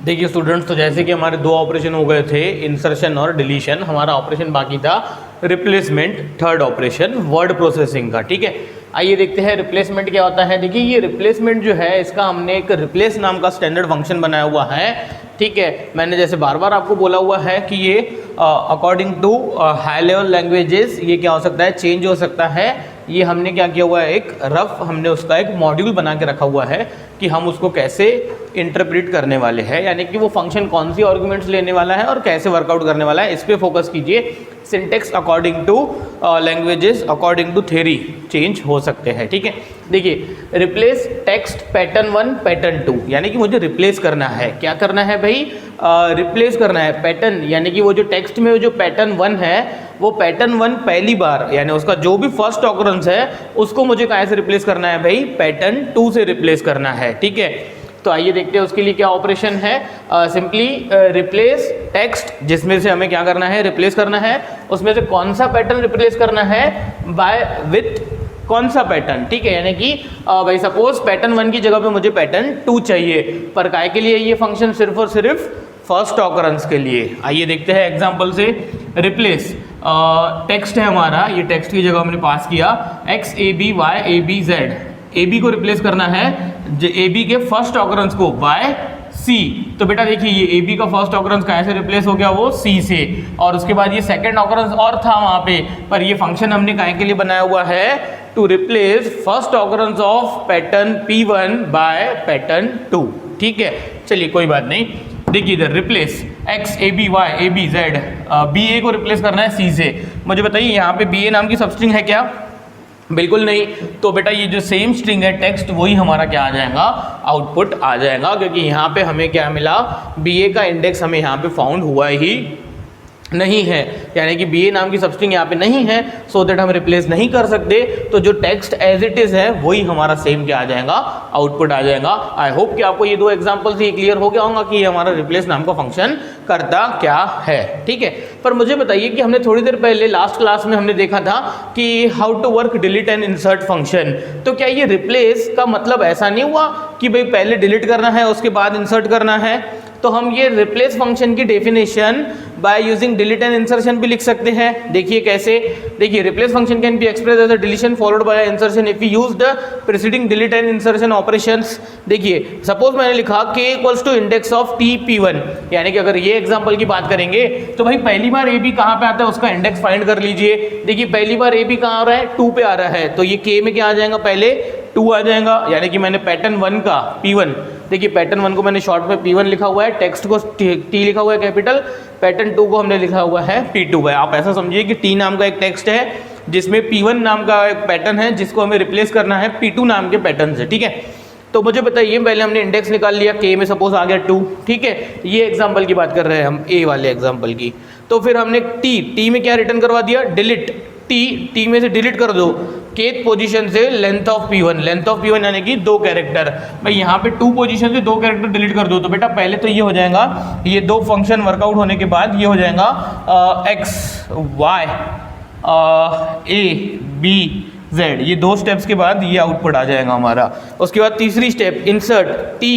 देखिए स्टूडेंट्स, तो जैसे कि हमारे दो ऑपरेशन हो गए थे, इंसर्शन और डिलीशन, हमारा ऑपरेशन बाकी था replacement, third operation word processing का। ठीक है, आइए देखते हैं रिप्लेसमेंट क्या होता है। देखिए ये रिप्लेसमेंट जो है, इसका हमने एक रिप्लेस नाम का स्टैंडर्ड फंक्शन बनाया हुआ है। ठीक है, मैंने जैसे बार बार आपको बोला हुआ है कि ये according to high level languages ये क्या हो सकता है, चेंज हो सकता है। ये हमने क्या किया हुआ है, एक रफ हमने उसका एक मॉड्यूल बना के रखा हुआ है कि हम उसको कैसे इंटरप्रेट करने वाले हैं, यानी कि वो फंक्शन कौन सी आर्गुमेंट्स लेने वाला है और कैसे वर्कआउट करने वाला है, इस पे फोकस कीजिए। Syntax according to languages according to theory change हो सकते हैं। ठीक है, देखिए रिप्लेस टेक्स्ट पैटर्न 1 पैटर्न 2, यानी कि मुझे रिप्लेस करना है। क्या करना है भाई, रिप्लेस करना है पैटर्न, यानी कि वो जो टेक्स्ट में जो पैटर्न 1 है वो पैटर्न 1 पहली बार, यानी उसका जो भी फर्स्ट ऑकरेंस है उसको मुझे कहाँ से रिप्लेस करना है भाई, पैटर्न 2 से रिप्लेस करना है। ठीक है, तो आइए देखते हैं उसके लिए क्या ऑपरेशन है। सिंपली रिप्लेस टेक्स्ट, जिसमें से हमें क्या करना है, रिप्लेस करना है। उसमें से कौन सा पैटर्न रिप्लेस करना है, बाय विथ कौन सा पैटर्न। ठीक है, यानी कि भाई सपोज पैटर्न 1 की जगह पे मुझे पैटर्न 2 चाहिए, पर काय के लिए ये फंक्शन सिर्फ और सिर्फ फर्स्ट ऑकरेंस के लिए। आइए देखते हैं एग्जांपल से। रिप्लेस टेक्स्ट है हमारा, ये टेक्स्ट की जगह हमने पास किया x a b y a b z, A B को रिप्लेस करना है ए बी के फर्स्ट ऑकरेंस को बाय सी। तो बेटा देखिए ये ए बी का फर्स्ट ऑकरेंस कैसे रिप्लेस हो गया, वो सी से, और उसके बाद ये सेकंड ऑकरेंस और था वहाँ पे, पर ये फंक्शन हमने काय के लिए बनाया हुआ है, to replace first occurrence of pattern P1 by pattern 2। ठीक है, चलिए कोई बात नहीं। देखिए इधर replace x a b y a b z, B A को रिप्लेस करना है सी से। मुझे बताइए यहाँ पे बी ए नाम की सबस्ट्रिंग है क्या, बिल्कुल नहीं। तो बेटा ये जो सेम स्ट्रिंग है टेक्स्ट, वही हमारा क्या आ जाएगा, आउटपुट आ जाएगा, क्योंकि यहाँ पे हमें क्या मिला, बी ए का इंडेक्स हमें यहाँ पे फाउंड हुआ ही नहीं है, यानी कि बी ए नाम की सबस्ट्रिंग यहाँ पे नहीं है, सो दैट हम रिप्लेस नहीं कर सकते। तो जो टेक्स्ट एज इट इज है वही हमारा सेम क्या आ जाएगा, आउटपुट आ जाएगा। आई होप कि आपको ये दो एग्जांपल से क्लियर हो गया होगा कि ये हमारा रिप्लेस नाम का फंक्शन करता क्या है। ठीक है, पर मुझे बताइए कि हमने थोड़ी देर पहले लास्ट क्लास में हमने देखा था कि how to work delete and insert function. तो क्या ये रिप्लेस का मतलब ऐसा नहीं हुआ कि भाई पहले डिलीट करना है उसके बाद इंसर्ट करना है? तो हम ये रिप्लेस फंक्शन की definition by using delete and insertion भी लिख सकते हैं। देखिए कैसे, देखिए replace function can be express as a deletion followed by insertion if you use the preceding delete and insertion operations. देखिए सपोज मैंने लिखा k equals to index of t p1, यानी कि अगर ये एग्जांपल की बात करेंगे तो भाई पहली बार a b कहाँ पे आता है उसका इंडेक्स फाइंड कर लीजिए। देखिए पहली बार a b कहाँ आ रहा है, 2 पे आ रहा है, तो ये k में क्या आ जाएगा, पहले 2 आ जाएगा, यानी कि मैंने पैटर्न 1 का p1, देखिए पैटर्न 1 को मैंने शॉर्ट में p1 लिखा हुआ है, टेक्स्ट को t लिखा हुआ है कैपिटल, पैटर्न 2 को हमने लिखा हुआ है p2 है। आप ऐसा समझिए कि t नाम का एक टेक्स्ट है जिसमें p1 नाम का एक पैटर्न है जिसको हमें रिप्लेस करना है p2 नाम के पैटर्न से। ठीक है, तो मुझे बताइए पहले हमने इंडेक्स निकाल लिया, k में सपोज आ गया 2। ठीक है, ये एग्जाम्पल की बात कर रहे हैं हम, a वाले एग्जाम्पल की। तो फिर हमने t में क्या रिटर्न करवा दिया, डिलीट, t में से डिलीट कर दो kth पोजीशन से length of p1, length of p1 यानी कि 2 कैरेक्टर। भाई यहाँ पे 2 पोजीशन से 2 कैरेक्टर डिलीट कर दो, तो बेटा पहले तो ये हो जाएगा, ये 2 फंक्शन वर्कआउट होने के बाद ये हो जाएगा x y a b z, ये 2 स्टेप्स के बाद ये आउटपुट आ जाएगा हमारा। उसके बाद तीसरी step insert t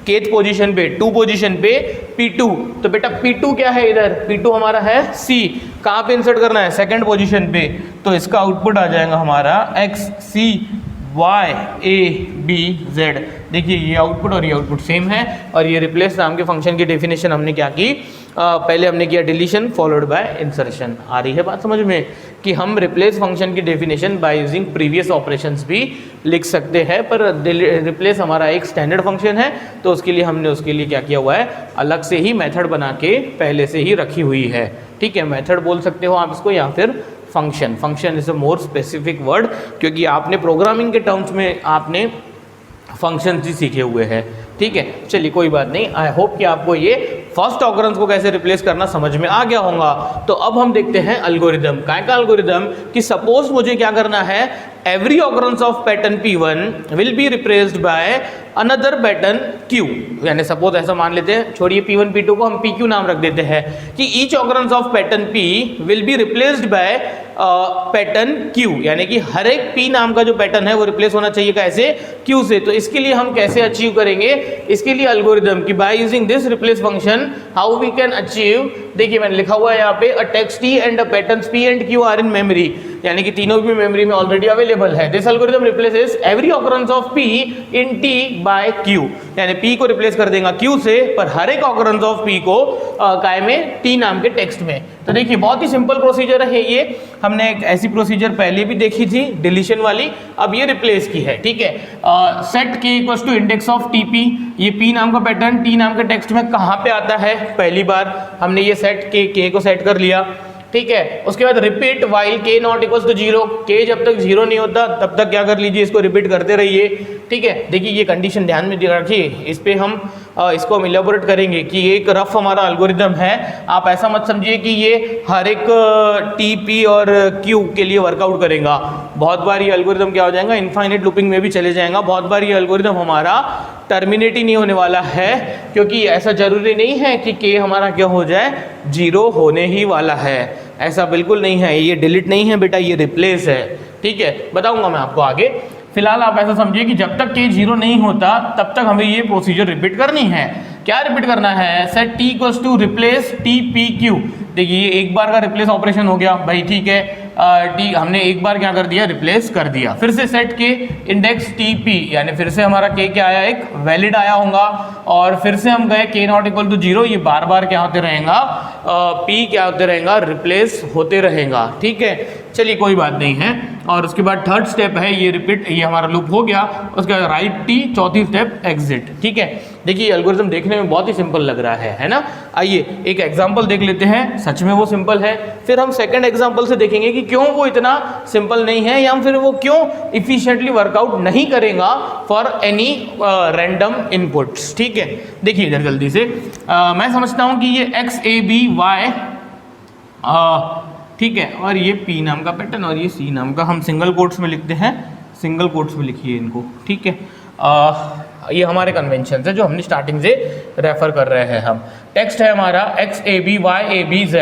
kth position पे, 2 पोजीशन पे p2, तो बेटा p2 क्या है इधर, p2 हमारा है c, कहाँ पे इंसर्ट करना है, सेकंड पोजीशन पे, तो इसका आउटपुट आ जाएगा हमारा x c y a b z। देखिए ये आउटपुट और ये आउटपुट सेम है, और ये रिप्लेस नाम के फंक्शन की डेफिनेशन हमने क्या की, पहले हमने किया डिलीशन फॉलोड बाय इंसर्शन। आ रही है बात समझ में कि हम रिप्लेस फंक्शन की definition by using previous operations भी लिख सकते हैं, पर रिप्लेस हमारा एक स्टैंडर्ड फंक्शन है, तो उसके लिए हमने उसके लिए क्या किया हुआ है, अलग से ही मेथड बना के पहले से ही रखी हुई है। ठीक है, मेथड बोल सकते हो आप इसको, या फिर function. Function is a more specific word, क्योंकि आपने प्रोग्रामिंग के टर्म्स में आपने फंक्शन ही सीखे हुए हैं। ठीक है, चलिए कोई बात नहीं। आई होप कि आपको ये फर्स्ट ऑकरेंस को कैसे रिप्लेस करना समझ में आ गया होगा। तो अब हम देखते हैं एल्गोरिदम। काय का एल्गोरिदम, कि सपोज मुझे क्या करना है, every occurrence of pattern P1 will be replaced by another pattern Q, यानी सपोज ऐसा मान लेते हैं, छोड़िए P1 P2 को, हम PQ नाम रख देते हैं कि each occurrence of pattern P will be replaced by pattern Q, यानी कि हर एक P नाम का जो पैटर्न है वो रिप्लेस होना चाहिए कैसे, Q से। तो इसके लिए हम कैसे अचीव करेंगे, इसके लिए एल्गोरिदम कि by using this replace function how we can achieve, देखिए मैंने लिखा हुआ है यहाँ पे a text T and a patterns P and Q are in memory, यानी कि तीनों भी मेमोरी में ऑलरेडी अवेलेबल है। This algorithm replaces every occurrence of P in T by Q, यानी P को रिप्लेस कर देगा Q से, पर हर एक ऑकरेंस ऑफ P को काय में T नाम के टेक्स्ट में। तो देखिए बहुत ही सिंपल प्रोसीजर है ये, हमने एक ऐसी प्रोसीजर पहले भी देखी थी डिलीशन वाली, अब ये रिप्लेस की है, ठीक है। Set K equals to index of TP, ये P नाम का पैटर्न T नाम के टेक्स्ट में कहाँ पे आता है, पहली बार हमने ये सेट K को सेट कर लिया, ठीक है। उसके बाद repeat while K not equals to 0, K जब तक 0 नहीं होता तब तक क्या कर लीजिए, इसको रिपीट करते रहिए, ठीक है। देखिए ये कंडीशन ध्यान में रखिए, इस पे हम इसको हम इलेबोरेट करेंगे कि एक रफ हमारा एल्गोरिदम है। आप ऐसा मत समझिए कि ये हर एक TP और Q के लिए वर्कआउट करेगा, बहुत बार ये एल्गोरिदम क्या हो जाएगा, इनफाइनाइट लूपिंग में भी चले जाएगा, बहुत बार ये एल्गोरिदम हमारा टर्मिनेट ही नहीं होने वाला है, क्योंकि ऐसा जरूरी नहीं है कि K हमारा क्या हो जाए, 0 होने ही वाला है, ऐसा बिल्कुल नहीं है। ये डिलीट नहीं है बेटा, ये रिप्लेस है, ठीक है, बताऊंगा मैं आपको आगे। फिलहाल आप ऐसा समझिए कि जब तक K 0 नहीं होता तब तक हमें ये प्रोसीजर रिपीट करनी है। क्या रिपीट करना है, set T equals to replace TPQ, देखिए ये एक बार का रिप्लेस ऑपरेशन हो गया भाई, ठीक है। T हमने एक बार क्या कर दिया, रिप्लेस कर दिया। फिर से सेट K इंडेक्स TP, यानी फिर से हमारा K क्या आया, एक वैलिड आया होगा, और फिर से हम गए K नॉट इक्वल टू 0, ये बार बार क्या होते रहेगा, P क्या होते रहेगा, रिप्लेस होते रहेगा, ठीक है। चलिए कोई बात नहीं है। और उसके बाद थर्ड स्टेप है ये रिपीट, ये हमारा लूप हो गया, उसके बाद राइट T, चौथी स्टेप एग्जिट, ठीक है। देखिए एल्गोरिथम देखने में बहुत ही सिंपल लग रहा है ना। आइए एक एग्जांपल देख लेते हैं, सच में वो सिंपल है, फिर हम सेकंड एग्जांपल से देखेंगे कि क्यों वो इतना सिंपल नहीं है, या फिर वो क्यों इफिशिएंटली वर्कआउट नहीं करेगा फॉर एनी रैंडम इनपुट्स, ठीक है। देखिए इधर जल्दी से, मैं समझता हूँ कि ये XABY, ठीक है, और ये P नाम का पैटर्न और ये C नाम का, हम सिंगल कोट्स में लिखते हैं, सिंगल कोट्स में लिखिए इनको, ठीक है। ये हमारे कन्वेंशन है जो हमने स्टार्टिंग से रेफर कर रहे हैं। हम टेक्स्ट है हमारा XABYABZ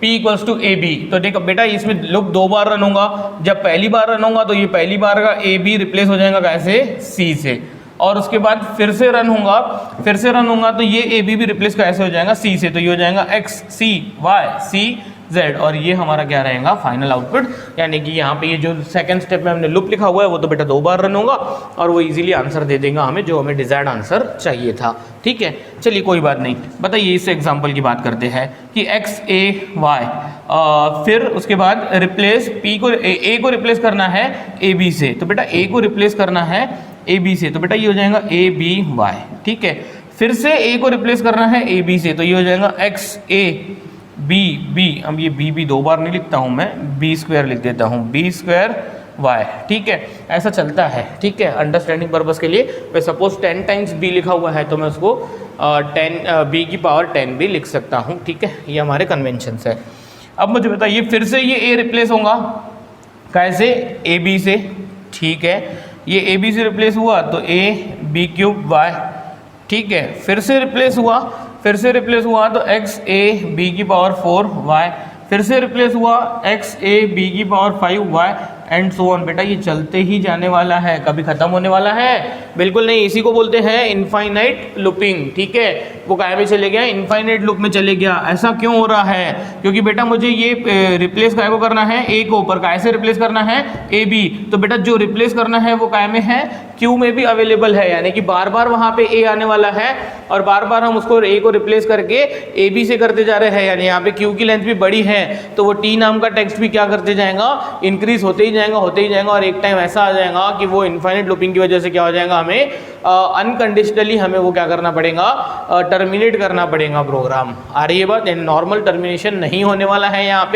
P equals to AB, तो देखो बेटा इसमें लूप 2 बार रन होगा, जब पहली बार रन होगा तो ये पहली बार का AB रिप्लेस हो जाएगा कैसे, C से, और उसके बाद फिर से रन होगा तो ये AB भी रिप्लेस कैसे हो जाएगा, C से, तो ये हो जाएगा XCYCZ, और ये हमारा क्या रहेगा, फाइनल आउटपुट। यानी कि यहाँ पे ये जो सेकंड स्टेप में हमने लूप लिखा हुआ है वो तो बेटा 2 बार रन होगा, और वो इजीली आंसर दे देगा हमें जो हमें डिजायर्ड आंसर चाहिए था, ठीक है। चलिए कोई बात नहीं, बताइए इस एग्जाम्पल की बात करते हैं कि XAY, फिर उसके बाद रिप्लेस P को A को रिप्लेस करना है AB से, तो बेटा A को रिप्लेस करना है AB से, तो बेटा ये हो जाएगा ABY, ठीक है। फिर से A को रिप्लेस करना है AB से, तो ये हो जाएगा XABB, अब ये B 2 बार नहीं लिखता हूँ मैं, B² लिख देता हूँ, B²Y, ठीक है। ऐसा चलता है, ठीक है, अंडरस्टैंडिंग पर्पस के लिए। मैं सपोज 10 टाइम्स B लिखा हुआ है तो मैं उसको 10 B की पावर 10 भी लिख सकता हूँ, ठीक है। ये हमारे कन्वेंशंस है। अब मुझे बताइए फिर से ये A रिप्लेस होगा कैसे, AB से, ठीक है। ये AB से रिप्लेस हुआ तो ABQY, ठीक है। फिर से रिप्लेस हुआ तो XAB की पावर 4Y, फिर से रिप्लेस हुआ XAB की power 5Y, and so on. बेटा ये चलते ही जाने वाला है, कभी खत्म होने वाला है बिल्कुल नहीं। इसी को बोलते हैं इनफाइनाइट लूपिंग, ठीक है। वो काय में चले गया, इनफाइनाइट लूप में चले गया। ऐसा क्यों हो रहा है, क्योंकि बेटा मुझे ये रिप्लेस काय को करना है, A को, पर काय से रिप्लेस करना है AB, तो बेटा जो रिप्लेस करना है वो काय में है, Q में भी अवेलेबल है, यानी कि बार बार वहां पे A आने वाला है, और बार बार हम उसको A को रिप्लेस करके AB से करते जा रहे हैं, यानी यहाँ पे Q की लेंथ भी बड़ी है, तो वो T नाम का टेक्स्ट भी क्या करते जाएगा, इंक्रीज होते ही जाएगा, और एक टाइम ऐसा आ जाएगा कि वो इनफाइनाइट लूपिंग की वजह से क्या हो जाएगा, हमें अनकंडीशनली हमें वो क्या करना पड़ेगा, टर्मिनेट करना पड़ेगा प्रोग्राम। आ रही है बात, नॉर्मल टर्मिनेशन नहीं होने वाला है यहाँ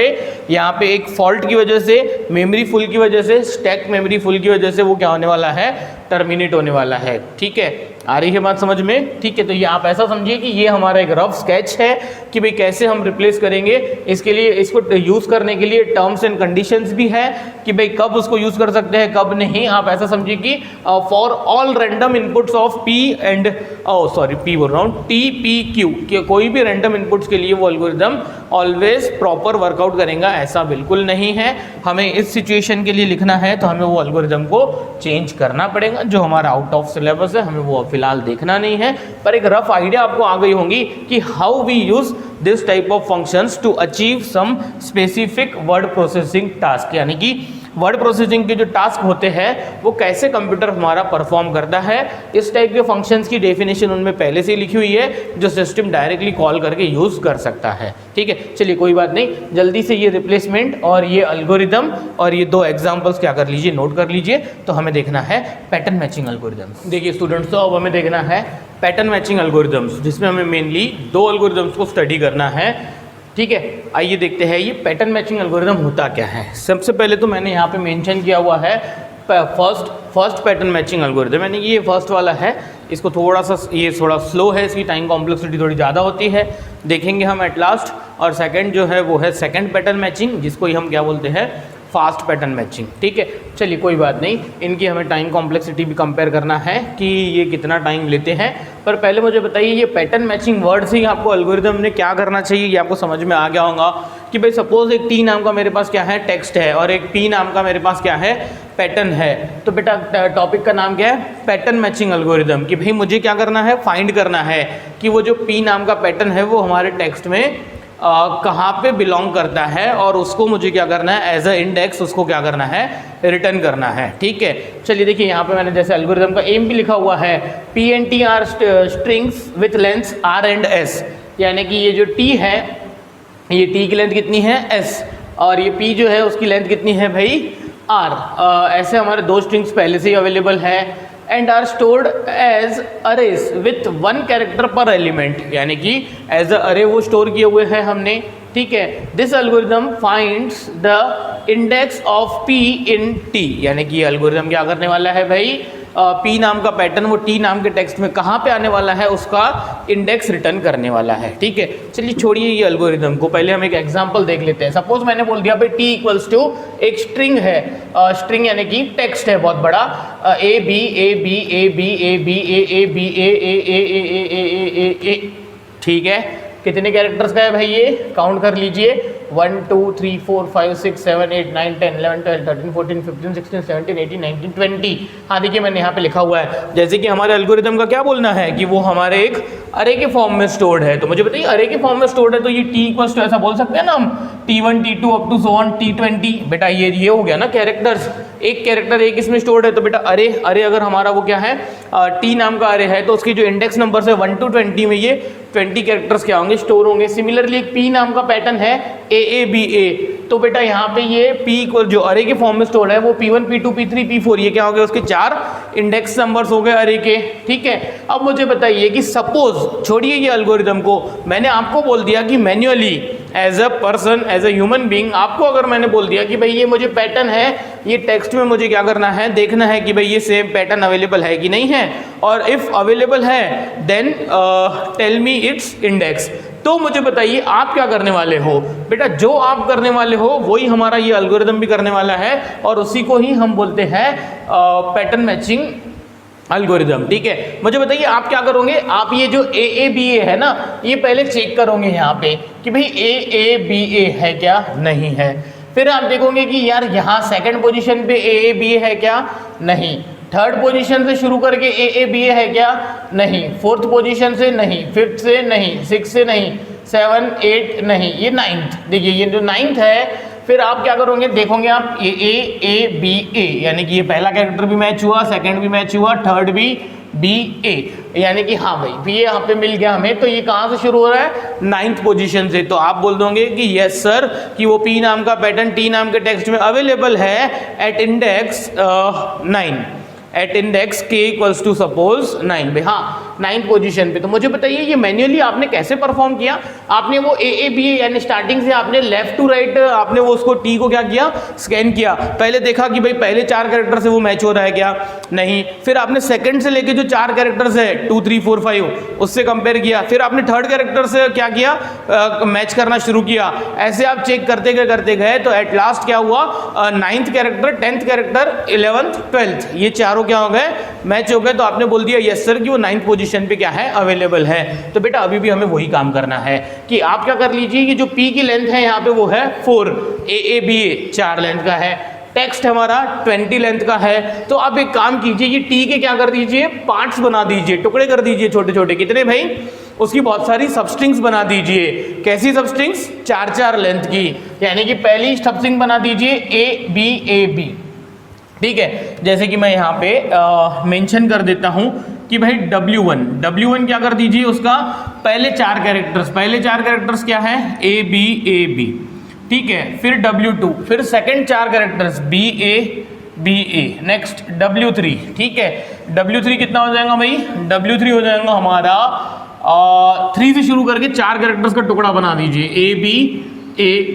पे एक फॉल्ट की वजह से, मेमोरी फुल की वजह से, स्टैक मेमोरी फुल की वजह से वो क्या होने वाला है, टर्मिनेट होने वाला है, ठीक है। आ रही है बात समझ में? ठीक है, तो ये आप ऐसा समझिए कि ये हमारा एक रफ स्केच है कि भाई कैसे हम रिप्लेस करेंगे। इसके लिए, इसको यूज़ करने के लिए टर्म्स एंड कंडीशंस भी है कि भाई कब उसको यूज़ कर सकते हैं कब नहीं। आप ऐसा समझिए कि for all random inputs of P and P बोल रहा हूँ, टी पी क्यू, कि कोई भी रैंडम इनपुट्स के लिए वो एल्गोरिदम ऑलवेज प्रॉपर वर्कआउट करेगा, ऐसा बिल्कुल नहीं है। हमें इस सिचुएशन के लिए लिखना है तो हमें वो एल्गोरिदम को चेंज करना पड़ेगा, जो हमारा आउट ऑफ सिलेबस है, हमें वो फिलहाल देखना नहीं है। पर एक रफ आइडिया आपको आ गई होंगी कि how we use this type of functions to achieve some specific word processing task, यानी कि वर्ड प्रोसेसिंग के जो टास्क होते हैं वो कैसे कंप्यूटर हमारा परफॉर्म करता है। इस टाइप के फंक्शंस की डेफिनेशन उनमें पहले से लिखी हुई है जो सिस्टम डायरेक्टली कॉल करके यूज़ कर सकता है। ठीक है, चलिए कोई बात नहीं, जल्दी से ये रिप्लेसमेंट और ये एल्गोरिदम और ये दो एग्जांपल्स क्या कर लीजिए, नोट कर लीजिए। तो हमें देखना है पैटर्न मैचिंग एल्गोरिदम्स। देखिए स्टूडेंट्स, तो अब हमें देखना है पैटर्न मैचिंग एल्गोरिदम्स, जिसमें हमें मेनली दो एल्गोरिदम्स को स्टडी करना है। ठीक है, आइए देखते हैं ये पैटर्न मैचिंग एल्गोरिदम होता क्या है। सबसे पहले तो मैंने यहाँ पे मेंशन किया हुआ है फर्स्ट पैटर्न मैचिंग एल्गोरिदम, यानी कि ये फर्स्ट वाला है। इसको थोड़ा सा, ये थोड़ा स्लो है, इसकी टाइम कॉम्प्लेक्सिटी थोड़ी ज़्यादा होती है, देखेंगे हम एट लास्ट। और सेकंड जो है वो है सेकंड पैटर्न मैचिंग, जिसको ही हम क्या बोलते हैं, फास्ट पैटर्न मैचिंग। ठीक है, चलिए कोई बात नहीं, इनकी हमें टाइम कॉम्प्लेक्सिटी भी कंपेयर करना है कि ये कितना टाइम लेते हैं। पर पहले मुझे बताइए, ये पैटर्न मैचिंग वर्ड से ही आपको एल्गोरिदम ने क्या करना चाहिए, ये आपको समझ में आ गया होगा कि भाई सपोज एक टी नाम का मेरे पास क्या है, टेक्स्ट है, और एक पी नाम का मेरे पास क्या है, पैटर्न है। तो बेटा टॉपिक का नाम क्या है, पैटर्न मैचिंग एल्गोरिदम। कि भाई मुझे क्या करना है, फाइंड करना है कि वो जो पी नाम का पैटर्न है वो हमारे टेक्स्ट में कहाँ पे बिलोंग करता है, और उसको मुझे क्या करना है, एज अ इंडेक्स उसको क्या करना है, रिटर्न करना है। ठीक है, चलिए देखिए यहाँ पे मैंने जैसे एल्गोरिदम का एम भी लिखा हुआ है, P and T are strings with length R and S, यानी कि ये जो टी है, ये टी की लेंथ कितनी है, एस, और ये पी जो है उसकी लेंथ कितनी है भाई, आर। ऐसे हमारे दो स्ट्रिंग्स पहले से ही अवेलेबल है and are stored as arrays with 1 character per element, यानी कि एज अ अरे वो स्टोर किए हुए हैं हमने। ठीक है, this algorithm finds the index of P in T, यानी कि ये एल्गोरिदम क्या करने वाला है भाई, पी नाम का पैटर्न वो टी नाम के टेक्स्ट में कहाँ पे आने वाला है, उसका इंडेक्स रिटर्न करने वाला है। ठीक है, चलिए छोड़िए ये एल्गोरिदम को, पहले हम एक एग्जांपल देख लेते हैं। सपोज मैंने बोल दिया भाई टी इक्वल्स टू एक स्ट्रिंग है, स्ट्रिंग यानी कि टेक्स्ट है बहुत बड़ा, A B A B A B A B A B A. ठीक है, कितने कैरेक्टर्स का है भाई, ये काउंट कर लीजिए, 1 2 3 4 5 6 7 8 9 10 11 12 13 14 15 16 17 18 19 20। हाँ देखिए मैंने यहाँ पे लिखा हुआ है, जैसे कि हमारे एल्गोरिदम का क्या बोलना है कि वो हमारे एक अरे के फॉर्म में स्टोर्ड है। तो मुझे बताइए अरे के फॉर्म में स्टोर्ड है तो ये टी इक्वल्स टू ऐसा बोल सकते हैं ना हम, T1 T2 up to so on T20। बेटा ये हो गया ना कैरेक्टर्स, एक कैरेक्टर एक इसमें स्टोर्ड है। तो बेटा अरे अगर हमारा वो क्या है, टी नाम का अरे है, तो उसकी जो इंडेक्स नंबर है 1 to 20 में ये 20 कैरेक्टर्स क्या होंगे, स्टोर होंगे। सिमिलरली एक पी नाम का पैटर्न है AABA, तो बेटा यहाँ पे ये P इक्वल जो अरे के फॉर्म में स्टोर है वो P1 P2 P3 P4 ये क्या हो गए, उसके 4 इंडेक्स नंबर्स हो गए अरे के। ठीक है, अब मुझे बताइए कि सपोज, छोड़िए ये एल्गोरिदम को, मैंने आपको बोल दिया कि manually as a person, as a human being, आपको अगर मैंने बोल दिया कि भाई ये मुझे पैटर्न है, ये टेक्स्ट में मुझे क्या करना है, देखना है कि भाई ये सेम पैटर्न अवेलेबल है कि नहीं है, और इफ अवेलेबल है then tell me its index. तो मुझे बताइए आप क्या करने वाले हो। बेटा जो आप करने वाले हो वही हमारा ये एल्गोरिदम भी करने वाला है, और उसी को ही हम बोलते हैं पैटर्न मैचिंग एल्गोरिदम। ठीक है, मुझे बताइए आप क्या करोगे, आप ये जो AABA है ना, ये पहले चेक करोगे यहाँ पे कि भाई AABA है क्या, नहीं है। फिर आप देखोगे कि यार यहाँ सेकंड पोजीशन पे AABA है क्या, नहीं। थर्ड पोजीशन से शुरू करके AABA है क्या, नहीं। फोर्थ पोजीशन से नहीं, फिफ्थ से नहीं, सिक्स से नहीं, 7 8 नहीं, ये नाइन्थ। देखिए ये जो नाइन्थ है, फिर आप क्या करोगे, देखोगे आप AABA, यानी कि ये पहला कैरेक्टर भी मैच हुआ, सेकंड भी मैच हुआ, थर्ड भी BA, यानी कि हाँ भाई ये यहाँ पे मिल गया हमें। तो ये कहाँ से शुरू हो रहा है, 9th पोजीशन से। तो आप बोल दोगे कि यस सर, कि वो P नाम का पैटर्न T नाम के टेक्स्ट में अवेलेबल है at index 9, at index K equals to suppose 9। भाई हाँ, 9th पोजीशन पे। तो मुझे बताइए ये मैन्युअली आपने कैसे परफॉर्म किया? आपने वो ए बी ए यानी स्टार्टिंग से आपने लेफ्ट टू राइट आपने वो उसको टी को क्या किया, स्कैन किया। पहले देखा कि भाई पहले 4 कैरेक्टर से वो मैच हो रहा है क्या, नहीं। फिर आपने सेकंड से लेके जो 4 कैरेक्टर्स है 2 3 4 5 उससे कंपेयर किया। फिर आपने थर्ड कैरेक्टर से क्या किया, मैच करना शुरू किया। ऐसे आप चेक करते गए तो एट लास्ट क्या हुआ, 9th character, 10th character, 11th 12th ये चारों क्या हो गए, मैच हो गए। तो आपने बोल दिया यस सर कि वो 9th पोजीशन पे क्या है, अवेलेबल है। तो बेटा अभी भी हमें वही काम करना है कि आप क्या कर लीजिए कि जो पी की लेंथ है यहाँ पे वो है 4, ए बी ए 4 लेंथ का है, टेक्स्ट हमारा 20 लेंथ का है। तो आप एक काम कीजिए, ये टी के क्या कर दीजिए, पार्ट्स बना दीजिए, टुकड़े कर दीजिए छोटे छोटे। कितने भाई, उसकी बहुत सारी सबस्ट्रिंग्स बना दीजिए। कैसी सबस्ट्रिंग्स, 4 लेंथ की। यानी कि पहली सबस्ट्रिंग बना दीजिए ए बी, ठीक है। जैसे कि मैं यहाँ पे मेंशन कर देता हूँ कि भाई W1 क्या कर दीजिए, उसका पहले 4 कैरेक्टर्स क्या है, ए बी, ठीक है। फिर W2, फिर सेकंड 4 कैरेक्टर्स बी ए, नेक्स्ट W3, ठीक है। W3 कितना हो जाएगा भाई, W3 हो जाएगा हमारा 3 से शुरू करके 4 कैरेक्टर्स का टुकड़ा बना दीजिए, ए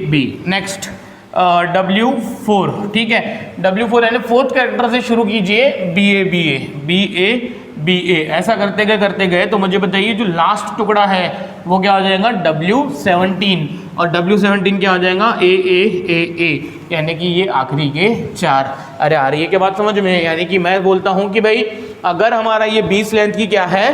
बी। नेक्स्ट W4, ठीक है। W4 यानी 4th कैरेक्टर से शुरू कीजिए, बी ए। ऐसा करते गए तो मुझे बताइए जो लास्ट टुकड़ा है वो क्या हो जाएगा, W17, और W17 क्या हो जाएगा, ए, यानी कि ये आखिरी के 4। अरे आ रही है क्या बात समझ में? यानी कि मैं बोलता हूँ कि भाई अगर हमारा ये 20 लेंथ की क्या है,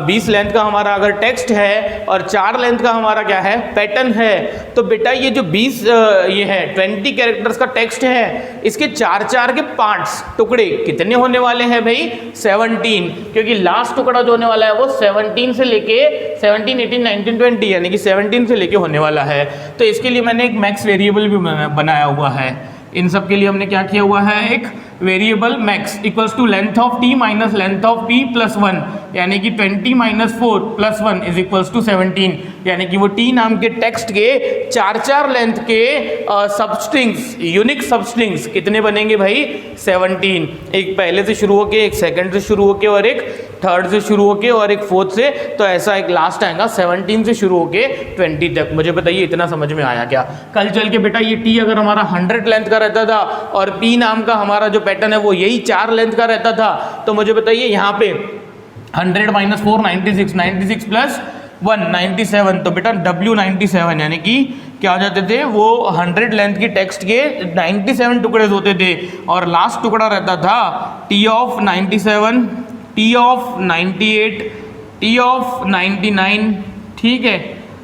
20 लेंथ का हमारा अगर टेक्स्ट है और 4 लेंथ का हमारा क्या है, पैटर्न है, तो बेटा ये जो 20 ये है 20 कैरेक्टर्स का टेक्स्ट है, इसके 4 के पार्ट्स, टुकड़े कितने होने वाले हैं भाई, 17। क्योंकि लास्ट टुकड़ा जो होने वाला है वो 17 से लेके 17, 18, 19, 20 यानी कि 17 से लेके होने वाला है। तो इसके लिए मैंने एक मैक्स वेरिएबल भी बनाया हुआ है। इन सब के लिए हमने क्या किया हुआ है, एक variable max equals to length of T minus length of P plus 1, यानी कि 20 minus 4 plus 1 is equals to 17। यानी कि वो टी नाम के टेक्स्ट के 4 लेंथ के सबस्ट्रिंग्स, यूनिक सबस्ट्रिंग्स कितने बनेंगे भाई, 17। एक पहले से शुरू होके, एक सेकंड से शुरू होके, और एक थर्ड से शुरू होके, और एक फोर्थ से। तो ऐसा एक लास्ट आएगा 17 से शुरू होके 20 तक। मुझे बताइए इतना समझ में आया क्या? कल चल के बेटा ये टी अगर हमारा 100 लेंथ का रहता था और पी नाम का हमारा जो पैटर्न है वो यही 4 लेंथ का रहता था, तो मुझे बताइए यहाँ पे 100 माइनस 4 96 प्लस 1 97। तो बेटा W97 यानी कि क्या हो जाते थे, वो 100 लेंथ की टेक्स्ट के 97 टुकड़े होते थे, और लास्ट टुकड़ा रहता था T of 97, T of 98, T of 99, ठीक है,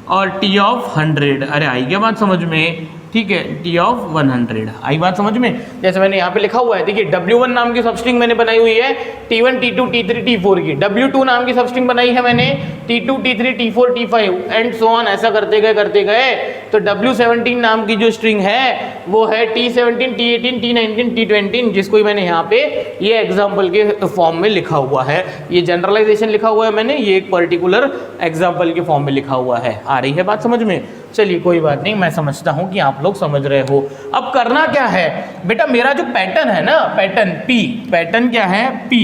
और T ऑफ 100। अरे आई क्या बात समझ में, ठीक है, T ऑफ 100 आई बात समझ में। जैसे मैंने यहाँ पे लिखा हुआ है, देखिए W1 नाम की सबस्ट्रिंग मैंने बनाई हुई है T1 T2 T3 T4 की। W2 नाम की सबस्ट्रिंग बनाई है मैंने T2 T3 T4 T5 and so on. ऐसा करते गए तो W17 नाम की जो स्ट्रिंग है वो है T17 T18 T19 T20, जिसको मैंने यहाँ पे ये एग्जाम्पल के फॉर्म में लिखा हुआ है। ये जनरलाइजेशन लिखा हुआ है मैंने, ये एक पर्टिकुलर एग्जाम्पल के फॉर्म में लिखा हुआ है। आ रही है बात समझ में? चलिए कोई बात नहीं, मैं समझता हूँ कि आप लोग समझ रहे हो। अब करना क्या है बेटा, मेरा जो पैटर्न है ना, पैटर्न P, पैटर्न क्या है P,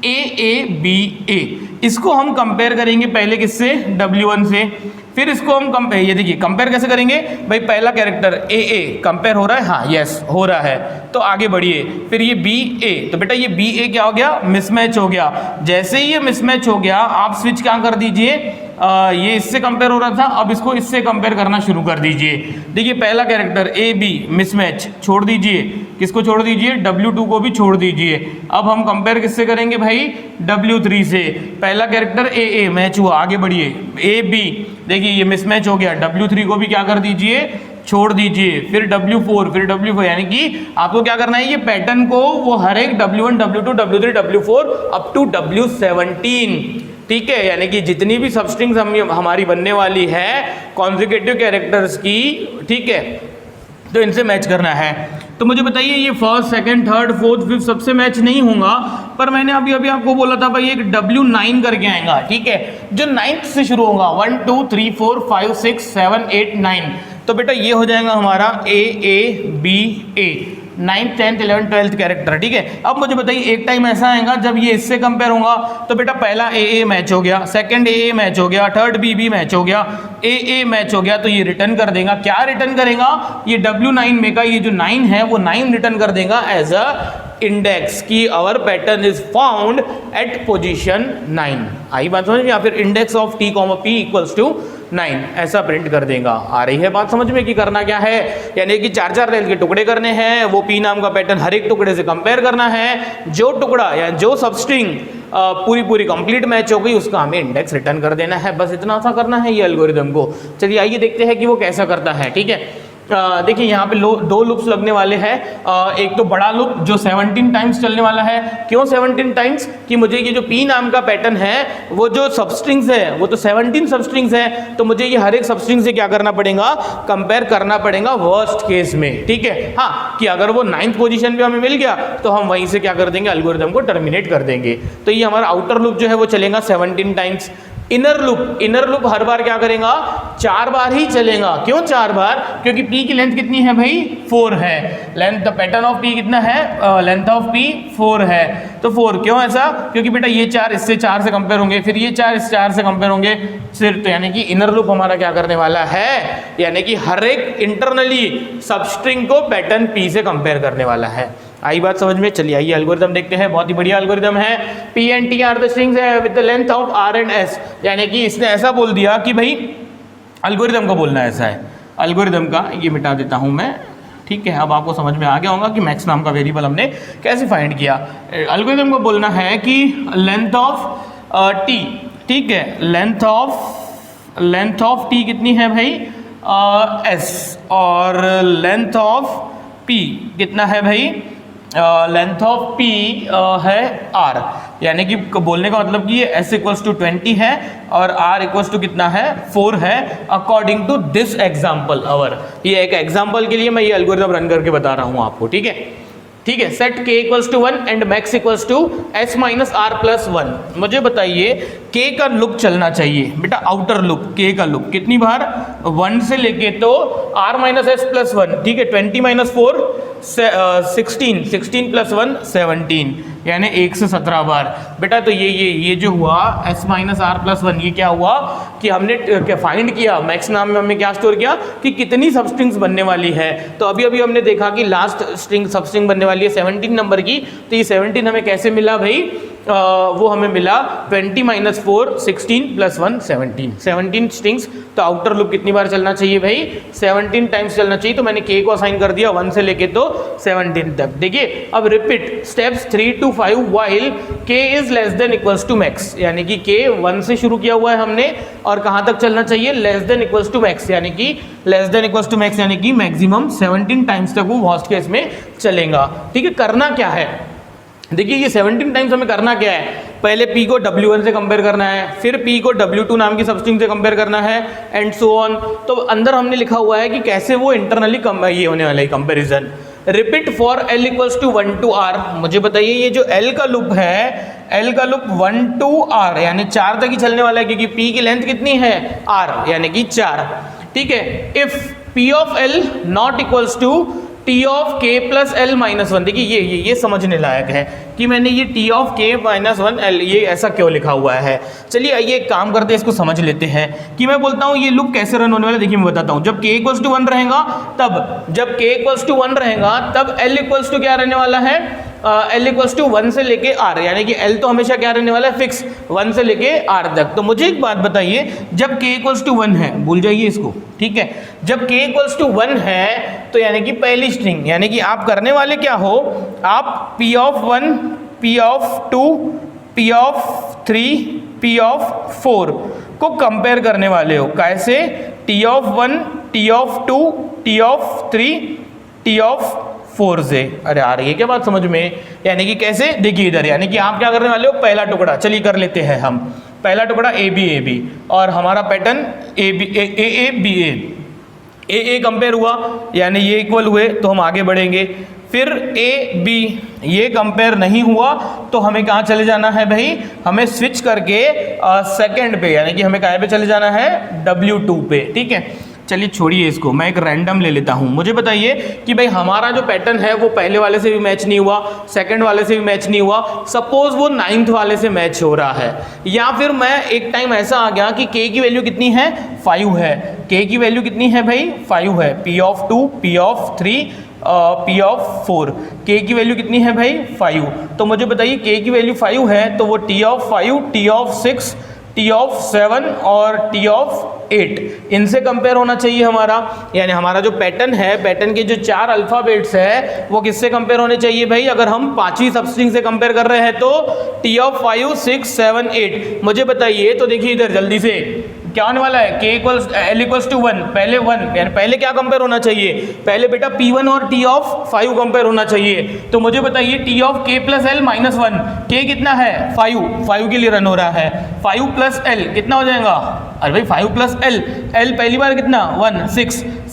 A B A, इसको हम कंपेयर करेंगे पहले किससे, W1 से। फिर इसको हम कंपेयर, ये देखिए कंपेयर कैसे करेंगे भाई, पहला कैरेक्टर A कंपेयर हो रहा है, हाँ यस हो रहा है, तो आगे बढ़िए। फिर ये BA, तो बेटा ये BA क्या हो गया, मिसमैच हो गया। जैसे ही ये मिसमैच हो गया आप स्विच क्या कर दीजिए, ये इससे कंपेयर हो रहा था, अब इसको इससे कंपेयर करना शुरू कर दीजिए। देखिए पहला कैरेक्टर AB मिसमैच, छोड़ दीजिए, किसको छोड़ दीजिए, W2 को भी छोड़ दीजिए। अब हम कंपेयर किससे करेंगे भाई, W3 से। पहला कैरेक्टर AA मैच हुआ, आगे बढ़िए। AB देखिए ये मिसमैच हो गया, W3 को भी क्या कर दीजिए, छोड़ दीजिए। फिर W4 यानी कि आपको क्या करना है, ये पैटर्न को वो हर एक W1 W2 W3 W4 up to W17, ठीक है, यानी कि जितनी भी सबस्ट्रिंग्स हमारी बनने वाली है कॉन्जिक्यूटिव कैरेक्टर्स की, ठीक है, तो इनसे मैच करना है। तो मुझे बताइए ये first second third fourth fifth सबसे मैच नहीं होगा, पर मैंने अभी आपको बोला था भाई एक W9 करके आएगा, ठीक है, जो 9th से शुरू होगा, 1 2 3 4 5 6 7 8 9। तो बेटा ये हो जाएगा हमारा A B A, 9th 10th 11th 12th character, ठीक है। अब मुझे बताइए एक टाइम ऐसा आएगा जब ये इससे कंपेयर होगा तो बेटा पहला ए मैच हो गया, सेकंड ए मैच हो गया, थर्ड बी मैच हो गया, ए मैच हो गया, तो ये रिटर्न कर देगा। क्या रिटर्न करेगा? ये W9 में का ये जो 9 है वो 9 रिटर्न कर देगा एज अ इंडेक्स की our pattern is found at position 9। आई बात समझ में? या फिर index of T comma P equals to 9 ऐसा प्रिंट कर देगा। आ रही है बात समझ में कि करना क्या है? यानी कि 4-4 रेल के टुकड़े करने हैं, वो पी नाम का पैटर्न हर एक टुकड़े से कंपेयर करना है, जो टुकड़ा या जो सबस्ट्रिंग पूरी कंप्लीट मैच हो गई उसका हमें इंडेक्स रिटर्न कर देना है। बस इतना सा करना है ये एल्गोरिदम को। चलिए आइए देखते हैं कि वो कैसा करता है, ठीक है। देखिए यहाँ पे 2 लूप्स लगने वाले हैं। एक तो बड़ा लूप जो 17 टाइम्स चलने वाला है। क्यों 17 टाइम्स? कि मुझे ये जो पी नाम का पैटर्न है वो जो सबस्ट्रिंग्स है वो तो 17 सबस्ट्रिंग्स है, तो मुझे ये हर एक सबस्ट्रिंग से क्या करना पड़ेगा? कंपेयर करना पड़ेगा वर्स्ट केस में, ठीक है। हाँ, कि अगर वो 9th पोजीशन पे हमें मिल गया तो हम वहीं से क्या कर देंगे? एल्गोरिदम को टर्मिनेट कर देंगे। तो ये हमारा आउटर लूप जो है वो चलेगा 17 टाइम्स। इनर लूप हर बार क्या करेगा? 4 बार ही चलेगा। क्यों 4 बार? क्योंकि पी की लेंथ कितनी है भाई? 4 है। Length the pattern of P कितना है? लेंथ ऑफ पी 4 है, तो 4। क्यों ऐसा? क्योंकि बेटा ये 4 इससे 4 से कंपेयर होंगे, फिर ये 4 इस 4 से कंपेयर होंगे सिर्फ। तो यानी कि इनर लूप हमारा क्या करने वाला है? यानी कि हर एक इंटरनली सबस्ट्रिंग को पैटर्न पी से कंपेयर करने वाला है। आई बात समझ में? चलिए आइए एल्गोरिदम देखते हैं। बहुत ही बढ़िया एल्गोरिदम है। P and T are the strings है with the length of R and S. यानी कि इसने ऐसा बोल दिया कि भाई एल्गोरिदम को बोलना ऐसा है। एल्गोरिदम का ये मिटा देता हूं मैं, ठीक है। अब आपको समझ में आ गया होगा कि मैक्स नाम का वेरिएबल हमने कैसे फाइंड किया। एल्गोरिदम को बोलना है कि लेंथ ऑफ टी, ठीक है, लेंथ ऑफ टी कितनी है भाई? एस। और लेंथ ऑफ पी कितना है भाई? लेंथ ऑफ पी है आर। यानी कि बोलने का मतलब कि ये एस इक्वल्स टू 20 है और आर इक्वल्स टू कितना है? 4 है, अकॉर्डिंग टू दिस एग्जाम्पल अवर। ये एक एग्जाम्पल के लिए मैं ये एल्गोरिदम रन करके बता रहा हूँ आपको, ठीक है। ठीक है, set k equals to 1 and max equals to s minus R plus 1। मुझे बताइए k का लूप चलना चाहिए बेटा, आउटर लूप k का लूप कितनी बार? 1 से लेके तो r माइनस एस प्लस 1, ठीक है। 20 माइनस 4 16, 16 प्लस 1 17, यानी 1 से 17 बार बेटा। तो ये जो हुआ s माइनस आर प्लस 1, ये क्या हुआ कि हमने क्या फाइंड किया? मैक्स नाम में हमने क्या स्टोर किया कि कितनी सबस्ट्रिंग्स बनने वाली है। तो अभी हमने देखा कि लास्ट स्ट्रिंग सबस्ट्रिंग बनने वाली है 17 नंबर की। तो ये 17 हमें कैसे मिला भाई? वो हमें मिला 20 माइनस 4 16 प्लस 1 17 स्ट्रिंग्स। तो आउटर लूप कितनी बार चलना चाहिए भाई? 17 टाइम्स चलना चाहिए। तो मैंने k को असाइन कर दिया 1 से लेके तो 17 तक। देखिए अब repeat steps 3 to 5 while k is less than equals to max. यानी कि k 1 से शुरू किया हुआ है हमने और कहाँ तक चलना चाहिए? Less than equals to max, यानी कि less than equals to max, यानी कि मैक्सिमम 17 टाइम्स तक वो वर्स्ट केस में चलेगा। ठीक है, करना क्या है? देखिए ये 17 टाइम्स हमें करना क्या है? पहले p को w1 से कंपेयर करना है, फिर p को w2 नाम की सबस्ट्रिंग से कंपेयर करना है एंड सो ऑन। तो अंदर हमने लिखा हुआ है कि कैसे वो इंटरनली ये होने वाला है comparison. Repeat for l equals to 1 to r। मुझे बताइए ये जो l का लूप है, l का लूप 1 to r यानी 4 तक ही चलने वाला है, क्योंकि p की लेंथ कितनी है? r, यानी कि 4। ठीक है, if p of l not equals to t of k plus L minus 1। देखिए ये समझने लायक है कि मैंने ये t of k minus 1 L ये ऐसा क्यों लिखा हुआ है। चलिए आइए एक काम करते हैं, इसको समझ लेते हैं कि मैं बोलता हूँ ये लूप कैसे रन होने वाला है। देखिए मैं बताता हूँ, जब k इक्वल्स टू 1 रहेगा तब l इक्वल्स टू क्या रहने वाला है? l इक्वल्स टू 1 से लेके r, यानी कि l तो हमेशा क्या रहने वाला है? फिक्स 1 से लेके r तक। तो मुझे एक बात बताइए, जब k इक्वल्स टू 1 है, भूल जाइए इसको, ठीक है। जब k इक्वल्स टू 1 है तो यानी कि पहली स्ट्रिंग, यानी कि आप करने वाले क्या हो? आप p of 1, p of 2, p of 3, p of 4 को कंपेयर करने वाले हो। कैसे? t of 1, t of 2, t of 3, t of 4 से। अरे आ रही है क्या बात समझ में? यानी कि कैसे? देखिए इधर, यानी कि आप क्या करने वाले हो? पहला टुकड़ा, चलिए कर लेते हैं हम। पहला टुकड़ा ए बी और हमारा पैटर्न ए बी कंपेयर हुआ, यानी ये इक्वल हुए तो हम आगे बढ़ेंगे। फिर ए बी ये कंपेयर नहीं हुआ तो हमें कहाँ चले जाना है भाई? हमें स्विच करके सेकंड पे, यानी कि हमें कहाँ पे चले जाना है? W2 पे। ठीक है, चलिए छोड़िए इसको, मैं एक रैंडम ले लेता हूँ। मुझे बताइए कि भाई हमारा जो पैटर्न है वो पहले वाले से भी मैच नहीं हुआ, सेकंड वाले से भी मैच नहीं हुआ, सपोज वो 9th वाले से मैच हो रहा है, या फिर मैं एक टाइम ऐसा आ गया कि k की वैल्यू कितनी है 5 है, k की वैल्यू कितनी है भाई 5 है, p of 2, p of 3, p of 4, k की वैल्यू कितनी है भाई 5। तो मुझे बताइए k की वैल्यू 5 है तो वो t of 5, t of 6, t of 7 और t ऑफ 8 इनसे कंपेयर होना चाहिए हमारा। यानी हमारा जो पैटर्न है, पैटर्न के जो 4 अल्फाबेट्स है वो किससे कंपेयर होने चाहिए भाई? अगर हम 5वीं सबस्ट्रिंग से कंपेयर कर रहे हैं तो t ऑफ 5, 6, 7, 8। मुझे बताइए, तो देखिए इधर जल्दी से क्या होने वाला है, k equals l equals to 1, पहले 1 यानी पहले क्या कंपेयर होना चाहिए? पहले बेटा p1 और t ऑफ 5 कंपेयर होना चाहिए। तो मुझे बताइए t of k plus l minus 1, k कितना है 5 के लिए रन हो रहा है, 5 प्लस l कितना हो जाएगा? अरे भाई 5 प्लस l, l पहली बार कितना 1,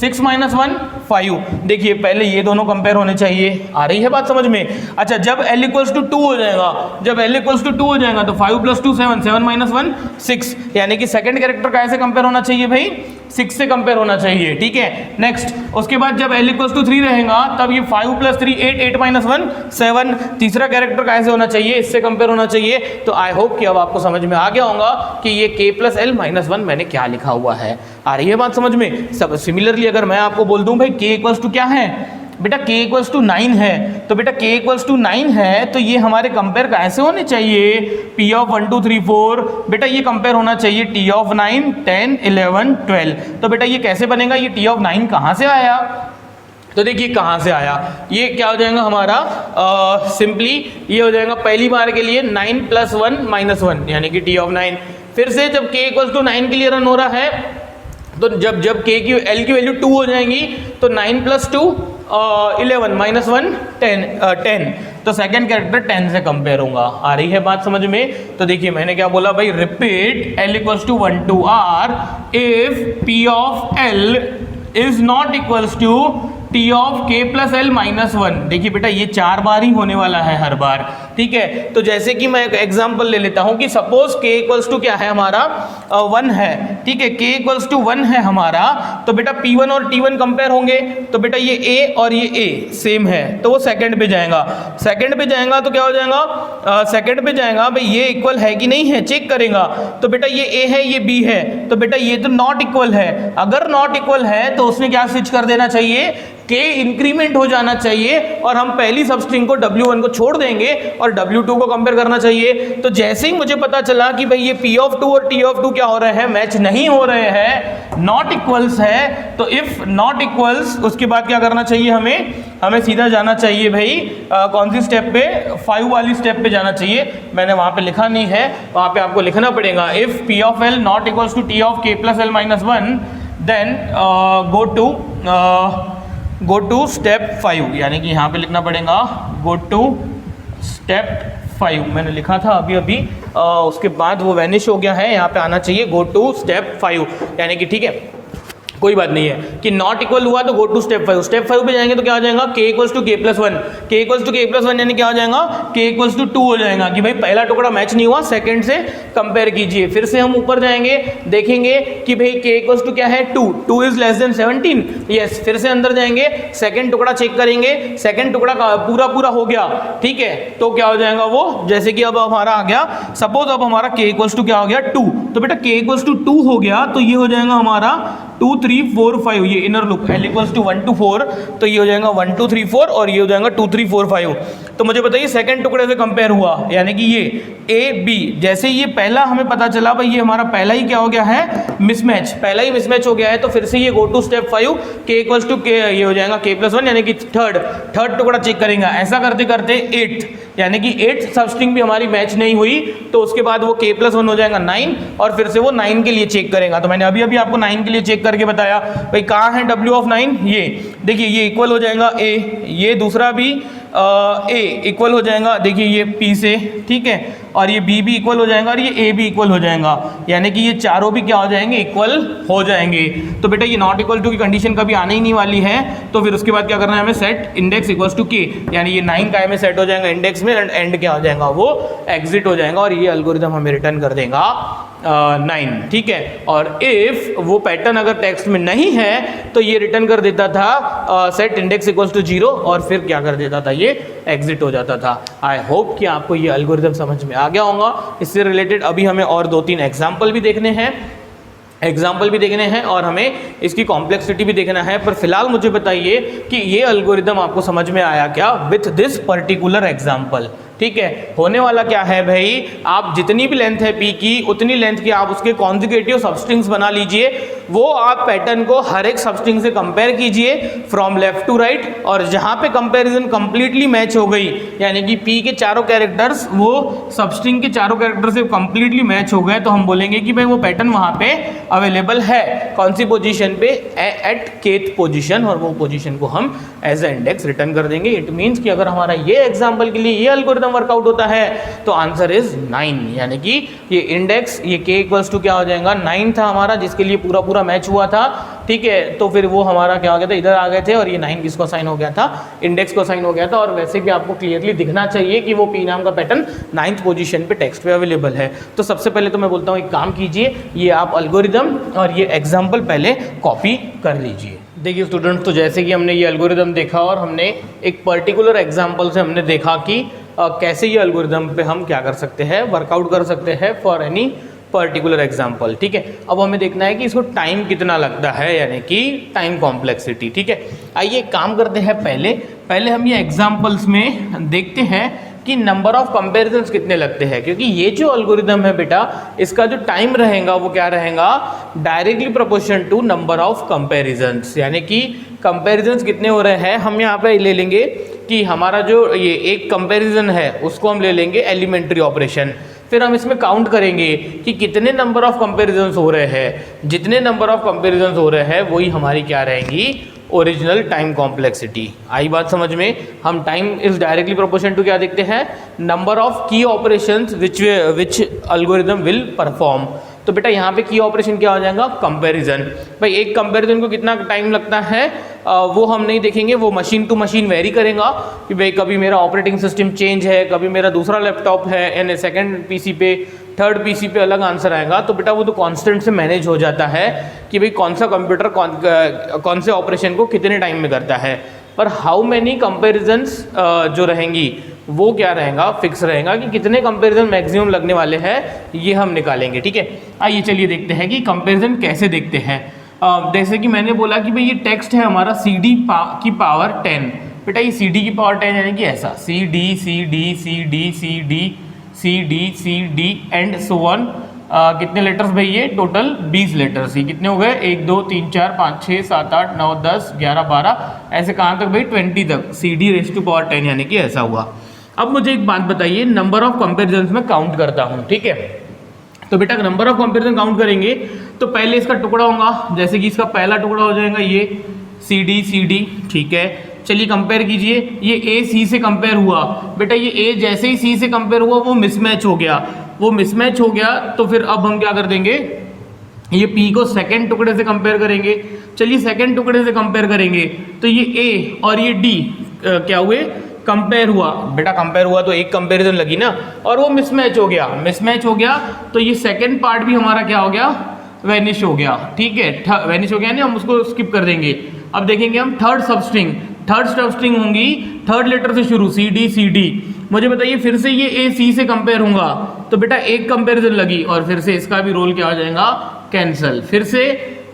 6 माइनस 1 5। देखिए पहले ये दोनों कंपेयर होने चाहिए, आ रही है बात समझ में? अच्छा, जब l इक्वल्स टू 2 हो जाएगा, जब l इक्वल्स टू 2 हो जाएगा तो 5 प्लस 2 7, 7 माइनस 1 6, यानी कि सेकंड कैरेक्टर कैसे कंपेयर होना चाहिए भाई? 6 से कंपेयर होना चाहिए, ठीक है। नेक्स्ट, उसके बाद जब l इक्वल्स टू 3 रहेगा तब ये 5 प्लस 3 8, 8 माइनस 1 7, तीसरा कैरेक्टर कैसे होना चाहिए? इससे कंपेयर होना चाहिए। तो आई होप कि अब आपको समझ में आ गया होगा कि ये k प्लस l माइनस 1 मैंने क्या लिखा हुआ है। आ रही है बात समझ में? सब सिमिलरली अगर मैं आपको बोल दूं भाई k इक्वल्स टू क्या है बेटा, k इक्वल्स टू 9 है, तो बेटा k इक्वल्स टू 9 है तो ये हमारे कंपेयर कैसे होने चाहिए? p ऑफ 1 2 3 4, बेटा ये कंपेयर होना चाहिए t ऑफ 9 10 11 12। तो बेटा ये कैसे बनेगा? ये t ऑफ 9 कहाँ से आया? तो देखिए कहाँ से आया, ये क्या हो जाएगा हमारा? सिंपली ये हो जाएगा पहली बार के लिए 9 प्लस 1 माइनस 1 यानी कि t ऑफ 9। फिर से जब k इक्वल्स टू 9 के लिए रन हो रहा है तो जब k की l की वैल्यू 2 हो जाएंगी तो 9 प्लस 2 11 माइनस 1 10, तो सेकंड कैरेक्टर 10 से कंपेयर होगा। आ रही है बात समझ में? तो देखिए मैंने क्या बोला भाई, repeat l equals to 1 to r if p of l is not equals to t of k plus l minus 1। देखिए बेटा ये 4 बार ही होने वाला है हर बार, ठीक है। तो जैसे कि मैं एक एग्जांपल ले लेता हूं कि सपोज k इक्वल्स टू क्या है हमारा 1 है, ठीक है, k इक्वल्स टू 1 है हमारा, तो बेटा p1 और t1 कंपेयर होंगे, तो बेटा ये a और ये a सेम है तो वो सेकंड पे जाएगा, सेकंड पे जाएगा तो क्या हो जाएगा? सेकंड पे जाएगा भाई ये इक्वल है कि नहीं है चेक करेगा, तो बेटा ये a है ये b है, तो बेटा ये तो नॉट इक्वल है। अगर नॉट इक्वल है तो उसमें क्या स्विच कर देना चाहिए? k इंक्रीमेंट हो जाना चाहिए और हम पहली सबस्ट्रिंग को w1 को छोड़ देंगे और w2 को कंपेयर करना चाहिए। तो जैसे ही मुझे पता चला कि भाई ये p ऑफ 2 और t ऑफ 2 क्या हो रहे हैं? मैच नहीं हो रहे हैं, नॉट इक्वल्स है। तो इफ नॉट इक्वल्स उसके बाद क्या करना चाहिए हमें सीधा जाना चाहिए भाई कौन सी स्टेप पे? 5 वाली स्टेप पे जाना चाहिए। मैंने वहां पे लिखा नहीं है, वहां पे आपको लिखना पड़ेगा। If p of l not equals to t of k plus l minus 1 then go to step 5, यानी कि यहाँ पे लिखना पड़ेगा गो टू स्टेप 5। मैंने लिखा था अभी उसके बाद वो वैनिश हो गया है, यहाँ पे आना चाहिए गो टू स्टेप 5, यानी कि ठीक है कोई बात नहीं है कि नॉट इक्वल हुआ तो गो टू स्टेप 5। स्टेप 5 पे जाएंगे तो क्या हो जाएगा? k equals to k plus 1, k equals to k plus 1 यानी क्या हो जाएगा? k इक्वल्स टू 2 हो जाएगा कि भाई पहला टुकड़ा मैच नहीं हुआ, सेकंड से कंपेयर कीजिए। फिर से हम ऊपर जाएंगे, देखेंगे कि भाई k इक्वल्स टू क्या है 2 इज लेस देन 17, यस। फिर से अंदर जाएंगे, सेकंड टुकड़ा चेक करेंगे, सेकंड टुकड़ा पूरा हो गया, ठीक है, तो क्या हो जाएगा वो? जैसे कि अब हमारा आ गया, सपोज अब हमारा k इक्वल्स टू क्या हो गया 2, तो बेटा k इक्वल्स टू 2 हो गया तो ये हो जाएगा हमारा 2 3 4 5, ये inner loop l equals to 1 to 4, तो ये हो जाएगा 1 2 3 4 और ये हो जाएगा 2 3 4 5। तो मुझे बताइए सेकंड टुकड़े से कंपेयर हुआ, यानी कि ये a b, जैसे ये पहला हमें पता चला भाई ये हमारा पहला ही क्या हो गया है? मिसमैच, पहला ही मिसमैच हो गया है। तो फिर से ये go to step 5, k equals to k, ये हो जाएगा k प्लस 1 यानी कि थर्ड टुकड़ा चेक करेंगे। ऐसा करते करते 8, यानी कि 8 सबस्ट्रिंग भी हमारी मैच नहीं हुई, तो उसके बाद वो k प्लस 1 हो जाएगा 9 और फिर से वो 9 के लिए चेक करेगा। तो मैंने अभी आपको 9 के लिए चेक करके बताया भाई कहाँ है w ऑफ 9, ये देखिए ये इक्वल हो जाएगा a, ये दूसरा भी a इक्वल हो जाएगा, देखिए ये p से, ठीक है, और ये b भी इक्वल हो जाएगा और ये a भी इक्वल हो जाएगा, यानी कि ये चारों भी क्या हो जाएंगे? इक्वल हो जाएंगे। तो बेटा ये नॉट इक्वल टू की कंडीशन कभी आने ही नहीं वाली है, तो फिर उसके बाद क्या करना है हमें? Set index equals to k, यानी ये 9 का में सेट हो जाएगा इंडेक्स में, एंड क्या हो जाएगा? वो एग्जिट हो जाएगा और ये एल्गोरिथम हमें रिटर्न कर देगा 9, ठीक है। और इफ वो पैटर्न अगर टेक्स्ट में नहीं है तो ये रिटर्न कर देता था सेट इंडेक्स इक्वल्स टू 0 और फिर क्या कर देता था, ये एग्जिट हो जाता था। आई होप कि आपको ये एल्गोरिथम समझ में आ गया होगा। इससे रिलेटेड अभी हमें और 2-3 एग्जाम्पल भी देखने हैं और हमें इसकी कॉम्प्लेक्सिटी भी देखना है। पर फिलहाल मुझे बताइए कि ये एल्गोरिदम आपको समझ में आया क्या विथ दिस पर्टिकुलर एग्जाम्पल, ठीक है। होने वाला क्या है भाई, आप जितनी भी लेंथ है पी की उतनी लेंथ की आप उसके कॉन्जुगेटिव सबस्ट्रिंग्स बना लीजिए। वो आप पैटर्न को हर एक सबस्ट्रिंग से कंपेयर कीजिए फ्रॉम लेफ्ट टू राइट, और जहां पे कंपैरिजन कंप्लीटली मैच हो गई, यानी कि पी के चारों कैरेक्टर्स वो सबस्ट्रिंग के चारों कैरेक्टर से कंप्लीटली मैच हो गए, तो हम बोलेंगे कि भाई वो पैटर्न वहां पे अवेलेबल है। कौन सी पोजीशन पे, एट केथ पोजीशन, और वो पोजीशन को हम एज ए इंडेक्स रिटर्न कर देंगे। इट मीन्स कि अगर हमारा ये एग्जाम्पल के लिए ये एल्गोरिथम वर्कआउट होता है तो आंसर इज 9, यानी कि ये इंडेक्स, ये k इक्वल्स टू क्या हो जाएगा, 9 था हमारा, जिसके लिए पूरा पूरा मैच हुआ था, ठीक है। तो फिर वो हमारा क्या हो गया था, इधर आ गए थे, और ये 9 किसको साइन हो गया था, इंडेक्स को साइन हो गया था। और वैसे भी आपको क्लियरली दिखना चाहिए कि वो p नाम का पैटर्न 9th पोजीशन पे टेक्स्ट पे अवेलेबल है। तो सबसे पहले तो मैं बोलता हूँ एक काम कीजिए, ये आप एल्गोरिदम और ये एग्जाम्पल पहले कॉपी कर लीजिए। देखिए स्टूडेंट्स, तो जैसे कि हमने ये एल्गोरिदम देखा और हमने एक पर्टिकुलर एग्जाम्पल से हमने देखा कि कैसे ये एल्गोरिदम पे हम क्या कर सकते हैं, वर्कआउट कर सकते हैं फॉर एनी पर्टिकुलर एग्जाम्पल, ठीक है। अब हमें देखना है कि इसको टाइम कितना लगता है, यानी कि टाइम कॉम्प्लेक्सिटी, ठीक है। आइए काम करते हैं, पहले हम ये एग्जाम्पल्स में देखते हैं कि नंबर ऑफ कंपैरिजंस कितने लगते हैं, क्योंकि ये जो एल्गोरिदम है बेटा, इसका जो टाइम रहेगा वो क्या रहेगा, directly proportional to number of comparisons, यानी कि कंपैरिजंस कितने हो रहे हैं। हम यहाँ पे ले लेंगे कि हमारा जो ये एक कंपैरिजन है उसको हम ले लेंगे एलिमेंट्री ऑपरेशन, फिर हम इसमें काउंट करेंगे कि कितने नंबर ऑफ कंपैरिजंस हो रहे हैं। जितने नंबर ऑफ कंपैरिजंस हो रहे हैं वही हमारी क्या रहेंगी, ओरिजिनल टाइम कॉम्प्लेक्सिटी। आई बात समझ में। हम time is directly proportional to क्या देखते हैं, नंबर ऑफ की operations which algorithm will perform. तो बेटा यहाँ पे की ऑपरेशन क्या हो जाएगा, कंपैरिजन। भाई एक कंपैरिजन को कितना टाइम लगता है वो हम नहीं देखेंगे, वो मशीन टू मशीन वेरी करेगा कि भाई कभी मेरा ऑपरेटिंग सिस्टम चेंज है, कभी मेरा दूसरा लैपटॉप है, यानी सेकंड पीसी पे, थर्ड पीसी पे अलग आंसर आएगा। तो बेटा वो तो कांस्टेंट से मैनेज हो जाता है कि भाई कौन सा कंप्यूटर कौन से ऑपरेशन को कितने टाइम में करता है। पर हाउ मैनी कंपैरिजंस जो रहेंगी वो क्या रहेगा, फिक्स रहेगा कि कितने कंपैरिजन मैक्सिमम लगने वाले हैं, ये हम निकालेंगे, ठीक है। आइए चलिए देखते हैं कि कंपैरिजन कैसे देखते हैं। जैसे कि मैंने बोला कि भाई ये टेक्स्ट है हमारा CD की पावर 10। बेटा ये CD की पावर 10 यानी कि ऐसा CD CD CD CD CD CD and so on. कितने लेटर्स भाई, ये टोटल 20 लेटर्स ही कितने हो गए, 1 2 3 4 5 6 7 8 9 10 11 12, ऐसे कहाँ तक भाई 20 तक, CD रेज़ टू पावर 10 यानी कि ऐसा हुआ। अब मुझे एक बात बताइए, नंबर ऑफ कंपैरिजंस में काउंट करता हूँ, ठीक है। तो बेटा नंबर ऑफ कंपैरिजन काउंट करेंगे तो पहले इसका टुकड़ा होगा, जैसे कि इसका पहला टुकड़ा हो जाएगा ये CD CD, ठीक है। चलिए कंपेयर कीजिए, ये A C से कंपेयर हुआ, बेटा ये A जैसे ही C से कंपेयर हुआ वो मिसमैच हो गया, तो फिर अब हम क्या कर देंगे, ये P को सेकंड टुकड़े से कंपेयर करेंगे। चलिए सेकंड टुकड़े से कंपेयर करेंगे तो ये A और ये D क्या हुए, कंपेयर हुआ। बेटा कंपेयर हुआ तो एक कंपैरिजन लगी ना, और वो मिसमैच हो गया, तो ये सेकंड पार्ट भी हमारा क्या हो गया, वैनिश हो गया, ठीक है। वैनिश हो गया नहीं, हम उसको स्किप कर देंगे। अब देखेंगे हम थर्ड सबस्ट्रिंग होंगी, थर्ड लेटर से शुरू CD CD। मुझे बताइए फिर से ये A C से कंपेयर होगा तो बेटा एक कंपैरिजन लगी और फिर से इसका भी रोल क्या हो जाएगा, कैंसल। फिर से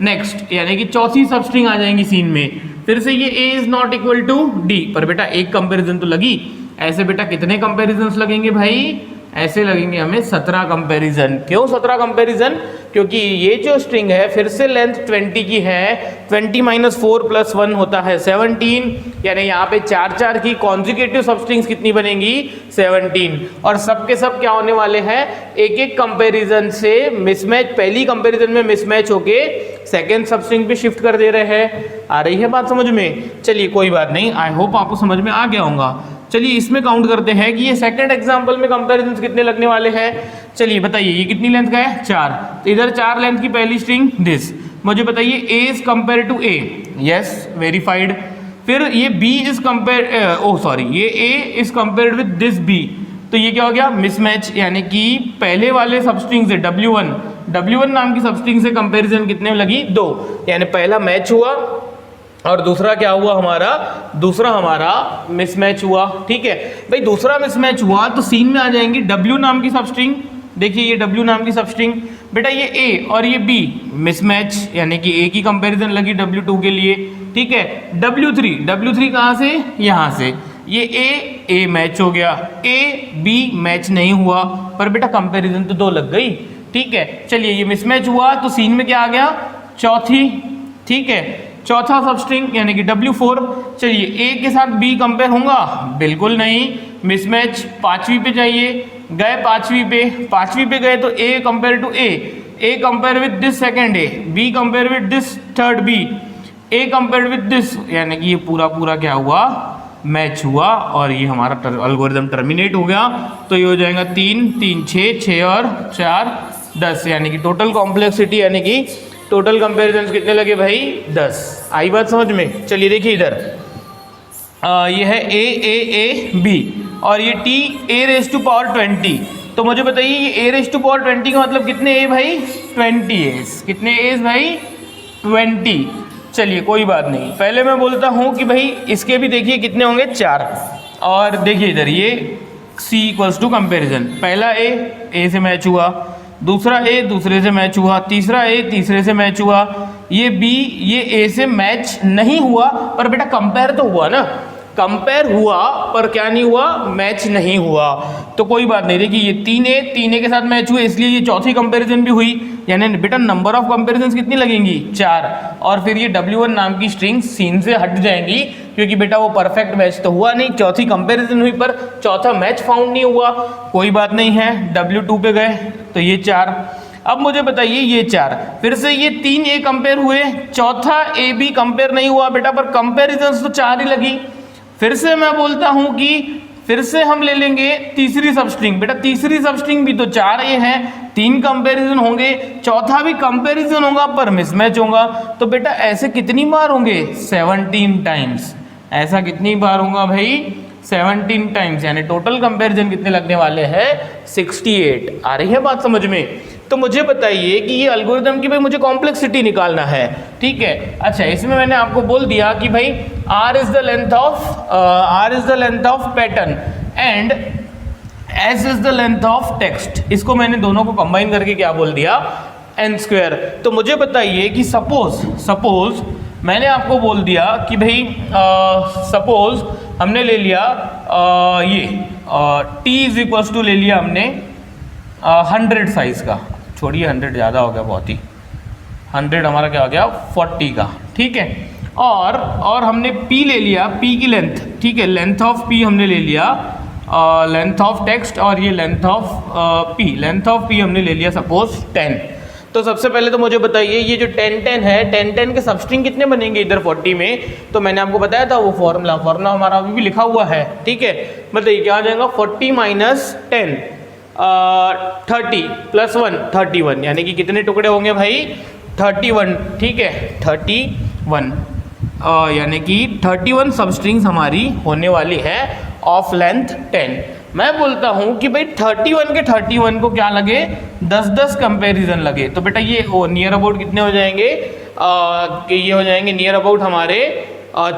नेक्स्ट यानी कि चौथी सबस्ट्रिंग आ जाएंगी सीन में, फिर से ये A is not equal to D, पर बेटा एक कंपैरिजन तो लगी। ऐसे बेटा कितने कंपैरिजंस लगेंगे भाई, ऐसे लगेंगे हमें 17 कंपैरिजन। क्यों 17 कंपैरिजन, क्योंकि ये जो स्ट्रिंग है फिर से लेंथ 20 की है, 20 - 4 + 1 होता है 17, यानी यहाँ पे 4 की कॉन्जुगेटिव सबस्ट्रिंग्स कितनी बनेंगी, 17। और सब के सब क्या होने वाले हैं, एक कंपैरिजन से मिसमैच, पहली कंपैरिजन में मिसमैच होके सेकेंड सबस्ट्रिंग पे शिफ्ट कर दे रहे हैं। आ रही है बात समझ में। चलिए कोई बात नहीं, आई होप आपको समझ में आ गया होगा। चलिए इसमें काउंट करते हैं कि ये सेकंड एग्जांपल में कंपैरिजंस कितने लगने वाले हैं। चलिए बताइए ये कितनी लेंथ का है, 4, तो इधर 4 लेंथ की पहली स्ट्रिंग दिस। मुझे बताइए A is compare to A, yes verified. फिर ये B इज कंपेयर, ये A is compared with this B, तो ये क्या हो गया, मिसमैच, यानी कि पहले वाले सबस्ट्रिंग से W1 W1 नाम की सबस्ट्रिंग से कंपैरिजन कितने में लगी? 2, यानी पहला मैच हुआ और दूसरा क्या हुआ हमारा? दूसरा हमारा मिसमैच हुआ। ठीक है भाई, दूसरा मिसमैच हुआ तो सीन में आ जाएंगी W नाम की सबस्ट्रिंग। देखिए ये W नाम की सबस्ट्रिंग, बेटा ये A और ये B मिसमैच, यानी कि A की कंपैरिजन लगी W2 के लिए। ठीक है, W3 कहाँ से? यहाँ से। ये A मैच हो गया, A B मैच नहीं हुआ, पर बेटा कंपैरिजन तो 2 लग गई। ठीक है, चलिए ये मिसमैच हुआ तो सीन में क्या आ गया? चौथी। ठीक है, चौथा सबस्ट्रिंग यानी कि W4। चलिए A के साथ B कंपेयर होगा? बिल्कुल नहीं, मिसमैच। 5वीं पे जाइए, गए 5वीं पे गए तो A compare to A compare with this second A, B compare with this third B, A compare with this, यानी कि ये पूरा क्या हुआ? मैच हुआ और ये हमारा एल्गोरिथम टर्मिनेट हो गया। तो ये हो जाएगा 3 3 6 और 4 10, यानी कि टोटल कॉम्प्लेक्सिटी यानी कि टोटल कंपैरिजन कितने लगे भाई? 10। आई बात समझ में? चलिए देखिए इधर ये है A B और ये T A⁻20। तो मुझे बताइए ये A⁻20 का मतलब कितने A भाई? 20 A's। कितने A's भाई? 20। चलिए कोई बात नहीं, पहले मैं बोलता हूँ कि भाई इसके भी देखिए कितने होंगे? 4। और देखिए इधर ये C = कंपेरिजन, पहला A से मैच हुआ, दूसरा A दूसरे से मैच हुआ, तीसरा A तीसरे से मैच हुआ, ये B ये A से मैच नहीं हुआ, पर बेटा कंपेयर तो हुआ ना, कंपेयर हुआ पर क्या नहीं हुआ? मैच नहीं हुआ। तो कोई बात नहीं, देखिए ये 3A के साथ मैच हुए, इसलिए ये चौथी कंपैरिजन भी हुई, यानी बेटा नंबर ऑफ कंपैरिजन कितनी लगेंगी? 4। और फिर ये W1 नाम की स्ट्रिंग सीन से हट जाएंगी, क्योंकि बेटा वो परफेक्ट मैच तो हुआ नहीं, चौथी कंपैरिजन हुई पर चौथा मैच फाउंड नहीं हुआ। कोई बात नहीं है, W2 पे गए तो ये 4। अब मुझे बताइए ये 4, फिर से ये 3A कंपेयर हुए, चौथा AB कंपेयर नहीं हुआ बेटा, पर कंपेरिजन तो 4 ही लगी। फिर से मैं बोलता हूं कि फिर से हम ले लेंगे तीसरी सबस्ट्रिंग, बेटा तीसरी सबस्ट्रिंग भी तो 4A है, 3 कंपैरिजन होंगे, चौथा भी कंपैरिजन होगा पर मिसमैच होगा। तो बेटा ऐसे कितनी बार होंगे? 17 टाइम्स। ऐसा कितनी बार होगा भाई? 17 टाइम्स, यानी टोटल कंपैरिजन कितने लगने वाले हैं? 68। आ रही है बात समझ में? तो मुझे बताइए कि ये एल्गोरिथम की भाई मुझे कॉम्प्लेक्सिटी निकालना है। ठीक है, अच्छा इसमें मैंने आपको बोल दिया कि भाई R is the length of pattern and S is the length of text. इसको मैंने दोनों को कंबाइन करके क्या बोल दिया? n²। तो मुझे बताइए कि सपोज मैंने आपको बोल दिया कि भाई सपोज हमने ले लिया ये T = ले लिया हमने 100 साइज का, छोड़िए 100 ज़्यादा हो गया बहुत ही, 100 हमारा क्या हो गया? 40 का। ठीक है, और हमने P ले लिया, P की लेंथ। ठीक है, लेंथ ऑफ P हमने ले लिया, लेंथ ऑफ टेक्स्ट, और ये लेंथ ऑफ P हमने ले लिया सपोज 10। तो सबसे पहले तो मुझे बताइए ये जो 10 है, 10 के सबस्ट्रिंग कितने बनेंगे इधर 40 में? तो मैंने आपको बताया था वो फॉर्मूला हमारा अभी भी लिखा हुआ है। ठीक है, बताइए क्या आ जाएगा? 40 - 10 30 + 1 31, यानी कि कितने टुकड़े होंगे भाई? 31। ठीक है, 31 यानी कि 31 सबस्ट्रिंग्स हमारी होने वाली है ऑफ लेंथ 10। मैं बोलता हूं कि भाई 31 के 31 को क्या लगे? 10 कंपैरिजन लगे। तो बेटा ये नियर अबाउट कितने हो जाएंगे? कि ये हो जाएंगे नियर अबाउट हमारे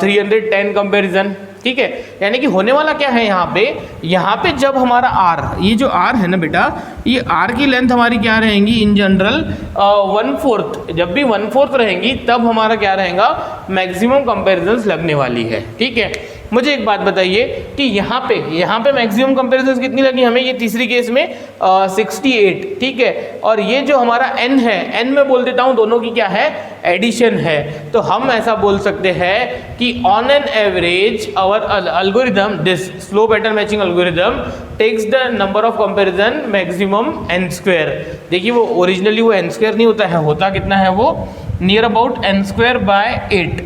310 कंपैरिजन। ठीक है, यानी कि होने वाला क्या है यहाँ पे जब हमारा R, ये जो R है ना बेटा, ये R की लेंथ हमारी क्या रहेंगी इन जनरल? 1/4। जब भी 1/4 रहेंगी तब हमारा क्या रहेगा? मैक्सिमम कंपैरिजन लगने वाली है। ठीक है, मुझे एक बात बताइए कि यहाँ पे मैक्सिमम कंपैरिजन कितनी लगी हमें? ये तीसरी केस में 68। ठीक है, और ये जो हमारा n है, n में बोल देता हूँ दोनों की क्या है? एडिशन है। तो हम ऐसा बोल सकते हैं कि on an average our algorithm, this slow pattern matching algorithm takes the number of comparison maximum n²। देखिए वो ओरिजिनली वो n² नहीं होता है, होता कितना है? वो नियर अबाउट n²/8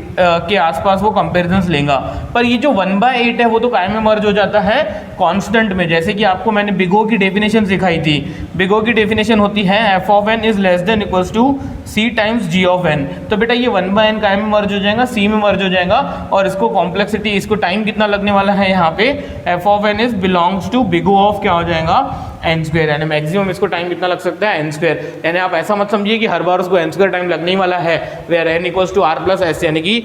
के आसपास वो कंपेरिजन लेगा। पर ये जो 1/8 है वो तो कायम में मर्ज हो जाता है कांस्टेंट में। जैसे कि आपको मैंने बिग O की डेफिनेशन सिखाई थी। बिग O की डेफिनेशन होती है f(n) > C × g of n। तो बेटा ये 1/n कायम में मर्ज हो जाएगा, C में मर्ज हो जाएगा, और इसको कॉम्प्लेक्सिटी, इसको टाइम कितना लगने वाला है यहाँ पे? f(n) belongs to big O of क्या हो जाएगा? एन स्क्वायर, यानी मैक्सिमम इसको टाइम कितना लग सकता है, एन स्क्वायर। यानी आप ऐसा मत समझिए कि हर बार उसको एन स्क्वायर टाइम लगने ही वाला है, where n equals to r plus s, यानी कि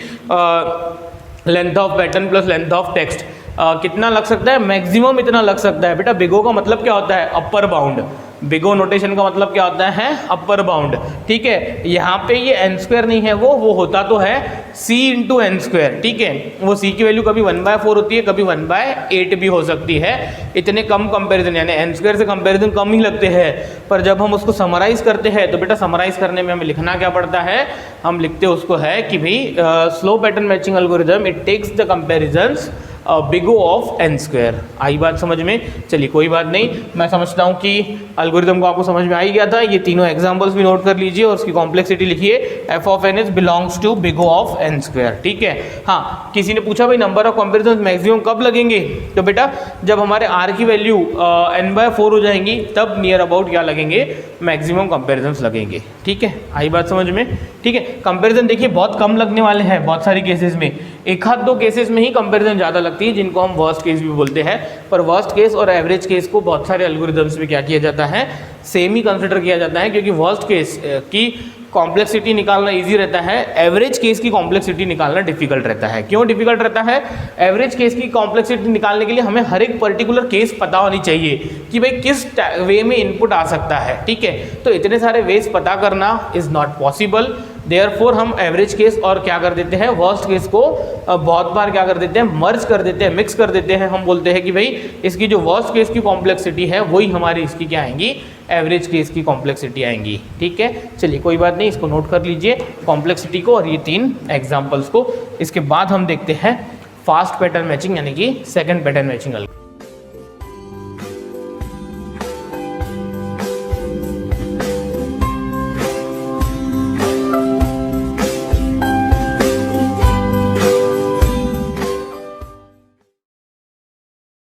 length of pattern plus length of text कितना लग सकता है, मैक्सिमम इतना लग सकता है। बेटा बिगो का मतलब क्या होता है, अपर बाउंड। बिगो नोटेशन का मतलब क्या होता है, अपर बाउंड। ठीक है, यहाँ पे ये एन स्क्वायर नहीं है, वो होता तो है c इंटू एन स्क्वायर। ठीक है, वो c की वैल्यू कभी 1/4 होती है, कभी 1/8 भी हो सकती है। इतने कम कंपैरिजन, यानी एन स्क्वायर से कंपैरिजन कम ही लगते हैं। पर जब हम उसको समराइज करते हैं तो बेटा समराइज करने में हमें लिखना क्या पड़ता है, हम लिखते उसको है कि भाई slow pattern matching algorithm it takes the comparisons big O of N square. आई बात समझ में? चलिए कोई बात नहीं, मैं समझता हूँ कि एल्गोरिथम को आपको समझ में आ ही गया था। ये तीनों एग्जांपल्स भी नोट कर लीजिए और उसकी कॉम्प्लेक्सिटी लिखिए, f of n is belongs to big O of N square. ठीक है, हाँ किसी ने पूछा भाई नंबर ऑफ कंपेरिजन मैक्सिमम कब लगेंगे, तो बेटा जब हमारे आर की वैल्यू n/4 हो जाएंगी तब नियर अबाउट क्या लगेंगे, मैक्सिमम कंपेरिजन लगेंगे। ठीक है, आई बात समझ में? ठीक है, कंपेरिजन देखिए बहुत कम लगने वाले हैं बहुत सारी केसेस में, एक हाथ दो केसेस में ही कंपेरिजन ज़्यादा लगती है जिनको हम वर्स्ट केस भी बोलते हैं। पर वर्स्ट केस और एवरेज केस को बहुत सारे एल्गोरिथम्स में क्या किया जाता है, सेम ही कंसिडर किया जाता है, क्योंकि वर्स्ट केस की कॉम्प्लेक्सिटी निकालना इजी रहता है, एवरेज केस की कॉम्प्लेक्सिटी निकालना डिफिकल्ट रहता है। क्यों डिफिकल्ट रहता है? एवरेज केस की कॉम्प्लेक्सिटी निकालने के लिए हमें हर एक पर्टिकुलर केस पता होनी चाहिए कि भाई किस वे में इनपुट आ सकता है। ठीक है, तो इतने सारे वेज पता करना इज नॉट पॉसिबल, देयरफॉर हम एवरेज केस और क्या कर देते हैं, वर्स्ट केस को बहुत बार क्या कर देते हैं, मर्ज कर देते हैं, मिक्स कर देते हैं। हम बोलते हैं कि भाई इसकी जो वर्स्ट केस की कॉम्प्लेक्सिटी है वही हमारी इसकी क्या आएंगी, एवरेज केस की कॉम्प्लेक्सिटी आएंगी। ठीक है, चलिए कोई बात नहीं, इसको नोट कर लीजिए कॉम्प्लेक्सिटी को और ये 3 एग्जाम्पल्स को। इसके बाद हम देखते हैं फास्ट पैटर्न मैचिंग यानी कि सेकंड पैटर्न मैचिंग।